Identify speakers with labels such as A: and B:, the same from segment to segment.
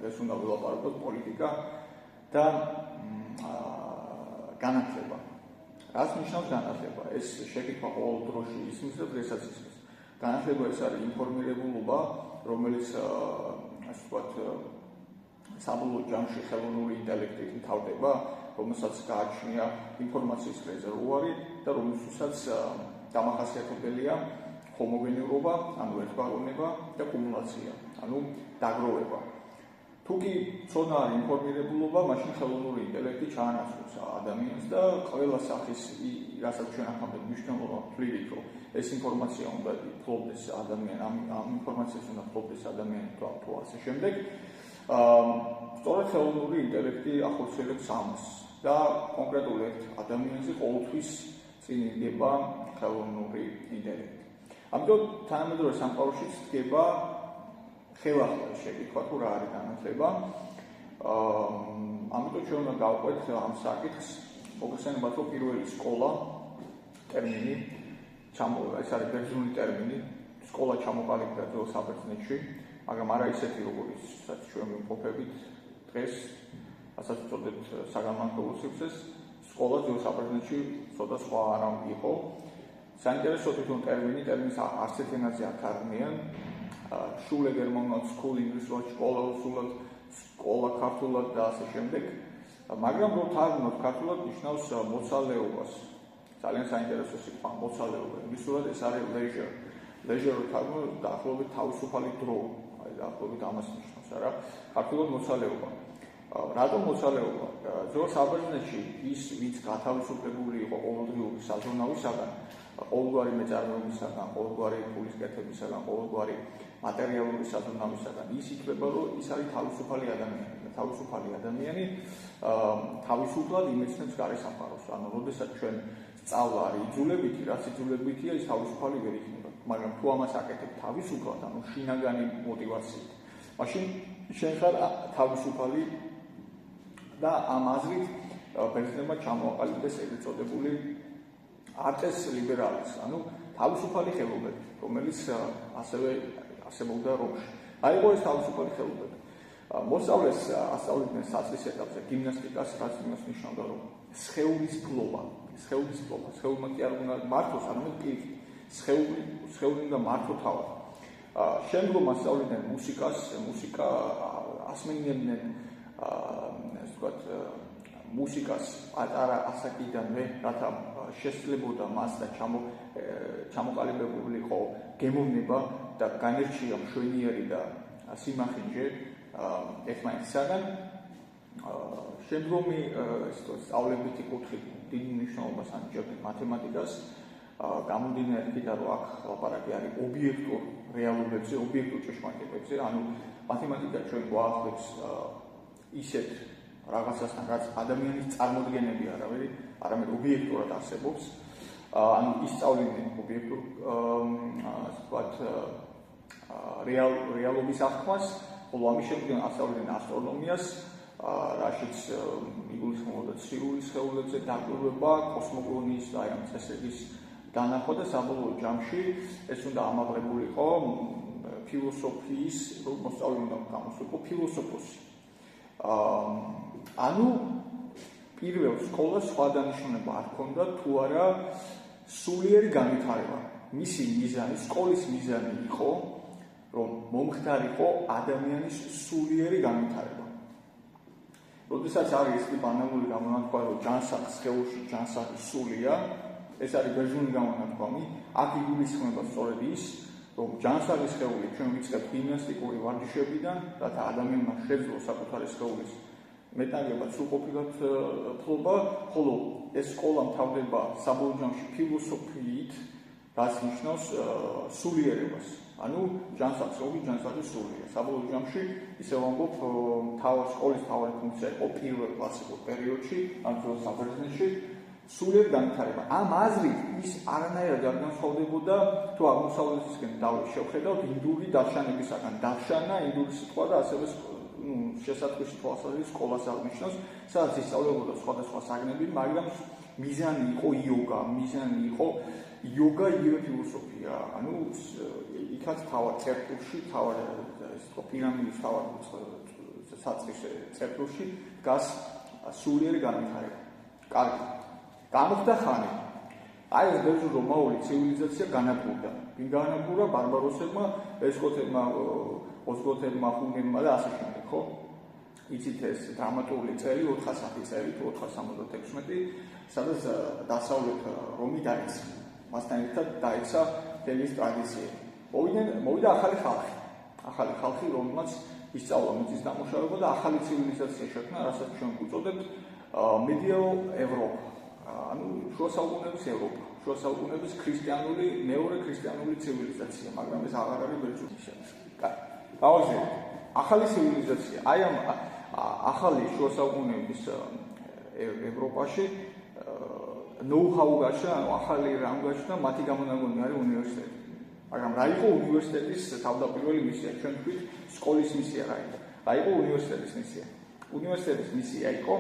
A: ეს უნდა ვილაპარაკოთ პოლიტიკა და განათლება. რას ნიშნავს განათლება? ეს შეკითხვა ყოველ დროში ისმის და დღესაც ისმის. განათლება ეს არის ინფორმირებულობა, რომელიც ასე ვთქვათ, საბოლოო ჯამში ხელოვნური ინტელექტით მთავრდება, რომელსაც გააჩნია ინფორმაციის რეზერვუარი და რომელსაც დამახასიათებელია ჰომოგენურობა, ანუ ერთგვაროვნება და კუმულაცია, ანუ დაგროვება. თუ კი ცოდნა არ ინფორმირებულობა, მაშინ ხელოვნური ინტელექტი ჩაანაცვლებს ადამიანს და ყველა სახის, რასაც ჩვენ ახლა მნიშვნელობა ვთვლით, რომ ეს ინფორმაცია უნდა ფლობდეს ადამიანი, ამ ინფორმაციას უნდა ფლობდეს ადამიანი თუ ასე შემდეგ. სწორედ ხელოვნური ინტელექტი ახორციელებს ამას და კონკრეტულ ერთ ადამიანზე ყოველთვის წინ იდგება ხელოვნური ინტელექტი. ამიტომ თანამედროვე სამყაროშიც დგება ხელახლა შეკითხვა თუ რა არის განათლება. ამიტომ ჩვენ უნდა გავყვეთ ამ საკითხს, მოგხსენებათ, რომ პირველი სკოლა ტერმინი ეს არის ბერძნული ტერმინი, სკოლა ჩამოყალიბდა ძველ საბერძნეთში, მაგრამ არა ისეთი, როგორიცაც ჩვენ ვიმყოფებით დღეს, რასაც ვწოდებთ საგანმანათლებლო სივრცეს, სკოლა ძველ საბერძნეთში ცოტა სხვა არა იყო. საინტერესო თვითონ ტერმინს არც ერთ ენაზე არ თარგმნიან. შულე გერმანულად, school ინგლისურად, სკოლა რუსულად, სკოლა ქართულად და ასე შემდეგ. მაგრამ რო თარგმნოთ ქართულად ნიშნავს მოცალეობას. ძალიან საინტერესო სიტყვა მოცალეობა. ინგლისურად ეს არის leisure. leisure თარგმნოთ დაახლოებით თავისუფალი დრო. აი დაახლოებით ამას ნიშნავს, არა? ქართულად მოცალეობა. რატომ მოცალეობა? ძველ საბერძნეთში ის, ვინც გათავისუფლებული იყო ყოველდღიური საზრუნავისაგან, ყოველგვარი მეწარმეობისაგან, ყოველგვარი ფულის კეთებისაგან, ყოველგვარი მატერიალური საზრუნავისაგან, ის ითვლება, რომ ის არის თავისუფალი ადამიანი და თავისუფალი ადამიანი თავისუფლად იმეცნებს გარესამყაროს. ანუ, როდესაც ჩვენ სწავლა არის იძულებითი, რაც იძულებითია, ის თავისუფალი ვერ იქნება. მაგრამ თუ ამას აკეთებ თავისუფლად, ანუ შინაგანი მოტივაციით, მაშინ შენ ხარ თავისუფალი და ამ აზრით ბერძნებმა ჩამოაყალიბეს ეგრეთ წოდებული artes liberalis, ანუ თავისუფალი ხელოვნები, რომელიც ასევე არსებობდა რომში. აი ეს თავისუფალი ხელოვნები. მოსწავლეს ასწავლიდნენ საწლის ეტაპზე გიმნასტიკას, რაც იმას ნიშნავდა, რომ სხეულის ფლობა, სხეულმა კი არ უნდა მართოს, არამედ პირიქით, სხეული უნდა მართო თავად. შემდგომ ასწავლიდნენ მუსიკა ასმენინებდნენ ასე ვთქვათ, მუსიკას პატარა ასაკიდანვე, რათა შესწლებოდა მას და ჩამოყალიბებულიყო გემოვნება და განერჩია მშვენიერი და სიმახინჯე ერთმანეთისაგან. შემდგომი სწავლებითი კუთხით დიდი მნიშვნელობას ანიჭებდნენ მათემატიკას. გამომდინარე იქიდან, რომ აქ ლაპარაკი არის ობიექტურ რეალობებზე, ობიექტურ ჭეშმარიტებებზე, ანუ მათემატიკა ჩვენ გვაახლებს ისეთ რაღაცასთან, რაც ადამიანის წარმოდგენები არამედ ობიექტურად არსებობს. ანუ ისწავლიდნენ ობიექტურ, ასე ვთქვათ, რეალობის აღქმას, ხოლო ამის შემდგომ ასწავლიდნენ ასტრონომიას, რაშიც იგულისხმებოდა ცირული სხეულებზე დაკვირვება, კოსმოგონიის და ამ წესების დანახვა და საბოლოო ჯამში ეს უნდა ამაღლებულიყო ფილოსოფიის, მოსწავლე უნდა გამოსულიყო ფილოსოფოსი. ანუ პირველ სკოლას სხვა დანიშნულება არ ჰქონდა თუ არა სულიერი განვითარება. მისი მიზანი, სკოლის მიზანი იყო, რომ მომხდარიყო ადამიანის სულიერი განვითარება. როდესაც არის ეს ბანალური გამონათქვა, რომ ჯანსაღ სხეულში ჯანსაღი სულია, ეს არის ბერძნული გამონათქვამი, აქ იგულისხმება სწორედ ის, რომ ჯანსაღი სხეული ჩვენ ვიწყებთ გიმნასტიკური ვარჯიშებიდან, რათა ადამიანმა შეძლოს საკუთარი სხეულის მეტნაკლებად სრულყოფილად ფლობა, ხოლო ეს სკოლა მთავრდება საბოლოო ჯამში ფილოსოფიით, რაც ნიშნავს სულიერებას. ანუ ჯანსაღ სხეული ჯანსაღი სულია. საბოლოო ჯამში ისე ვამბობ, სკოლის მთავარი ფუნქცია იყო პირველ კლასიკურ პერიოდში, ან ძველ საბერძნეთში სულიერი განვითარება. ამ აზრით ის არანაირად არ განსხვავდებოდა, თუ აღმოსავლეთისკენ შევხედავთ ინდური დარშანებისაგან. დარშანა ინდური სიტყვა და ასევე შესაძლოა თვალსაზრისით სკოლას აღნიშნავს, სადაც ისწავლებოდა სხვადასხვა საგნები, მაგრამ მიზანი იყო იოგა, მიზანი იყო იოგა იგივე ფილოსოფია. ანუ იქაც თავად წერტილში, თავად ეს პირამიდის თავად საწყის წერტილში დგას სულიერი განვითარება. კარგი. გამოხდა ხანი. აი ეს ბერძნულ-რომაული ცივილიზაცია განადგურდა. ვინ განადგურა? ბარბაროსებმა, ესკოტებმა, ოსგოთებმა, ჰუნებმა და ასე შემდეგ, ხო? იცით ეს დრამატული წელი 400 წელი, 476, სადაც დასავლეთ რომი დაიცა. მასთან ერთად დაიცა თელის ტრადიცია. მოვიდა ახალი ხალხი. ახალი ხალხი, რომელმაც ისწავლა მიწის დამუშავება და ახალი ცივილიზაცია შექმნა, რასაც ჩვენ ვუწოდებთ medieval ევროპა. ანუ შუა საუკუნეების ევროპა, შუა საუკუნეების ქრისტიანული, მეორე ქრისტიანული ცივილიზაცია, მაგრამ ეს აღარ არის ბერძნული შემოსავალი. კარგი. გავაგზავნეთ. ახალი ცივილიზაცია. აი ამ ახალი შუა საუკუნეების ევროპაში ნოუ-ჰაუ გაჩნდა, ანუ ახალი რამ გაჩნდა, მათი გამონაგონი არის უნივერსიტეტი. მაგრამ რა იყო უნივერსიტეტის თავდაპირველი მისია? ჩვენ ვთქვით, სკოლის მისია რა იყო? რა იყო უნივერსიტეტის მისია? უნივერსიტეტის მისია იყო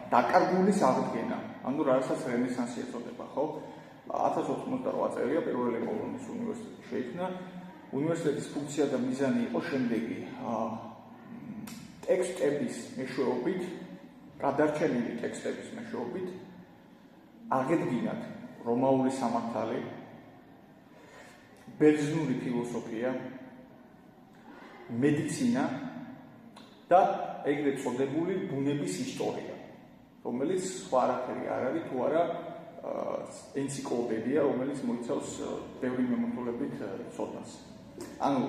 A: დაკარგულის აღდგენა, ანუ რასაც რენესანსი ეწოდება, ხო? 1088 წელია პირველი პოლონის უნივერსიტეტი შეიქმნა. უნივერსიტეტის ფუნქცია და მიზანი იყო შემდეგი: ტექსტების მეშვეობით, გადარჩენილი ტექსტების მეშვეობით აღედგინათ რომაული სამართალი, ბერძნული ფილოსოფია, მედიცინა და ეგრეთ წოდებული ბუნების ისტორია, რომელიც სხვა არაფერი არ არის, თუ არა ენციკლოპედია, რომელიც მოიცავს ბევრი მიმართულებით ცოდნას. ანუ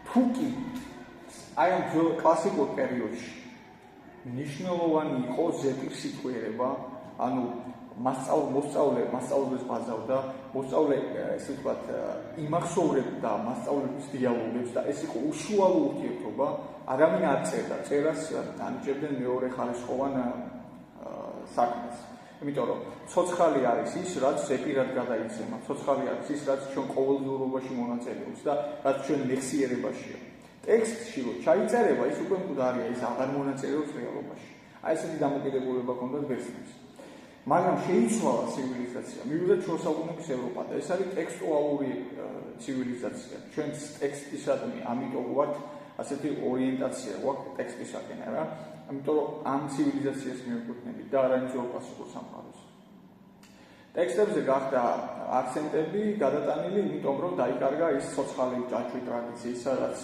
A: თუ კი აი ამ კლასიკურ პერიოდში მნიშვნელოვანი იყო ზეპირსიტყვიერება, ანუ მასწავლებელს ბაზავდა, მოსწავლე ესე ვთქვათ იმახსოვრებდა მასწავლებლის დიალოგებს და ეს იყო უშუალო ურთიერთობა, ადამიანი არ წერდა, წერას ანიჭებდნენ მეორე ხარისხოვან საქმეს. იმიტომ რომ ცოცხალი არის ის, რაც ზეპირად გადაიცემა, ცოცხალი არის ის, რაც ჩვენ ყოველდღიურობაში მონაწილეობს და რაც ჩვენ მეხსიერებაშია. ტექსტში რო ჩაიწერება, ის უკვე მკვდარია, ის აღარ მონაწილეობს რეალობაში. აი ესეთი დამოკიდებულება ჰქონდათ ბერძნებს. მაგრამ შეიცვალა ცივილიზაცია, მივიდა შუა საუკუნეების ევროპა და ეს არის ტექსტუალური ცივილიზაცია. ჩვენც ტექსტისადმი, ამიტომ ვართ ასეთი ორიენტაცია გვაქვს ტექსტისაკენ, რა. ამიტომ რომ ამ ცივილიზაციას მივეკუთვნებით და არა იმ კლასიკურ სამყაროს. ტექსტებზე გახდა აქცენტები გადატანილი, იმიტომ რომ დაიკარგა ის ცოცხალი ჭაჭვი ტრადიციის, სადაც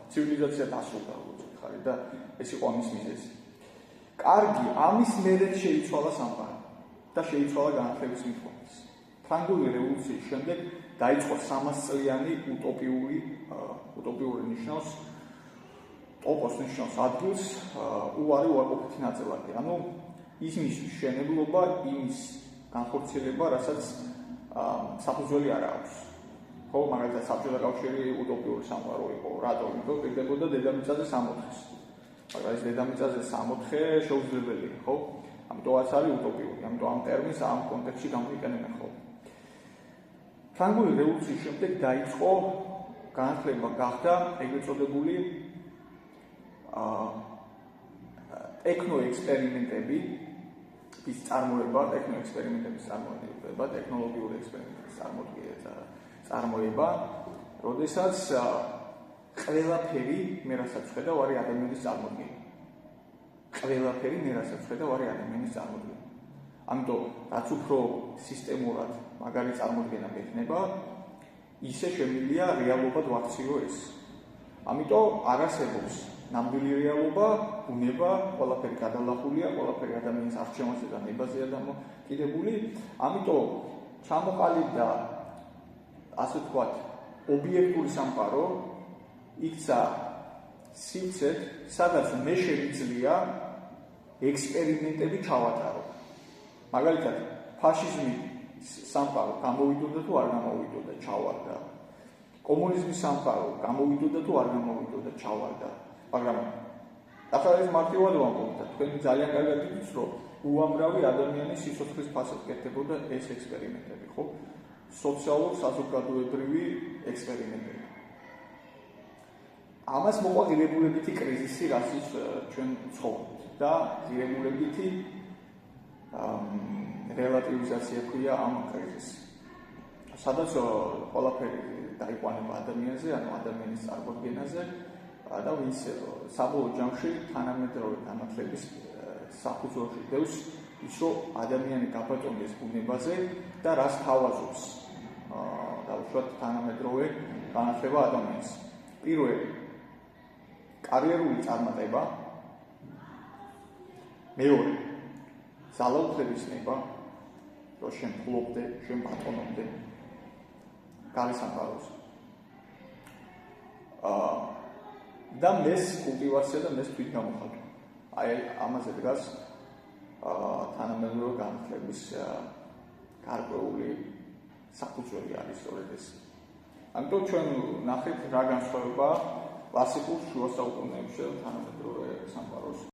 A: ცივილიზაცია დასრულდა, როგორც ვთქვი და ეს იყო ამის მიზეზი. კარგი, ამის მერე შეიცვალა სამყარო და შეიცვალა განათლების მიდგომაც. ფრანგული რევოლუციის შემდეგ დაიწყო 300 წლიანი უტოპიური ნიშნავს ტოპოს ნიშნავს ადგილს უარი უარყოფითი ნაწილაკი. ანუ ისმის მშენებლობა, იმის განხორციელება, რასაც საფუძველი არ აქვს. ხო, მაგალითად საბჭოთა კავშირი უტოპიური სამყარო იყო. რატომ? იმიტომ რომ პირდებოდა დედამიწაზე 60-ს. მაგრამ ეს დედამიწაზე 60 შეუძლებელია, ხო? ამიტომაც არის უტოპიური. ამიტომ ამ ტერმინს ამ კონტექსტში გამოიყენებენ ხოლმე. ფრანგული რევოლუციის შემდეგ დაიწყო განათლება, გახდა ეგრეთ წოდებული ტექნოექსპერიმენტების წარმოება, ტექნოლოგიური ექსპერიმენტების წარმოება, როდესაც ყველაფერი მე რასაც ვხედავ არის ადამიანის წარმოდგენა. ამიტომ რაც უფრო სისტემურად მაგარი წარმოდგენა მექნება, ისე შემიძლია რეალობად ვაქციო ეს. ამიტომ არ არსებობს ნამდვილი რეალობა, ბუნება, ყველაფერი გადალახულია, ყველაფერი ადამიანის არჩევანზე და ნებაზეა დამოკიდებული. ამიტომ ჩამოყალიბდა ასე ვთქვათ ობიექტური სამყარო, იქცა სივრცე, სადაც მე შემიძლია ექსპერიმენტები ჩავატარო. მაგალითად, ფაშიზმი სამყარო გამოვიდოდა თუ არ გამოვიდოდა, ჩავარდა. კომუნიზმის სამყარო გამოვიდოდა თუ არ გამოვიდოდა, ჩავარდა. მაგრამ ახლა ეს მარტივად ვამბობ და თქვენ ძალიან კარგად იცით, რომ უამრავი ადამიანის სიცოცხლის ფასად კეთდებოდა ეს ექსპერიმენტები, ხო? სოციალურ საზოგადოებრივი ექსპერიმენტები. ამას მოყვა ღირებულებითი კრიზისი, რასაც ჩვენ ცხოვრობთ და ღირებულებითი რელატივიზაცია ქვია ამ კრიზისს. სადაც ყველაფერი დაიყვანება ადამიანზე, ანუ ადამიანის წარმოდგენაზე, და ვინც საბოლოო ჯამში თანამედროვე განათლების საფუძველში დევს ის, რომ ადამიანი გაბატონდეს ბუნებაზე და რას თავაზობს დაუშვათ თანამედროვე განათლება ადამიანს. პირველი კარიერული წარმატება, მეორე ძალაუფლების ნება, რომ შენ ფლობდე, შენ ბატონობდე გარე სამყაროს. და მეს კულტივაცია და მეს თვითგამოხატვა. აი ამაზე დგას თანამედროვე განათლების გარკვეული საფუძველი არის სწორედ ეს. ამიტომ ჩვენ ნახეთ რა განსხვავება კლასიკურ შუა საუკუნეებში და თანამედროვე სამყაროს.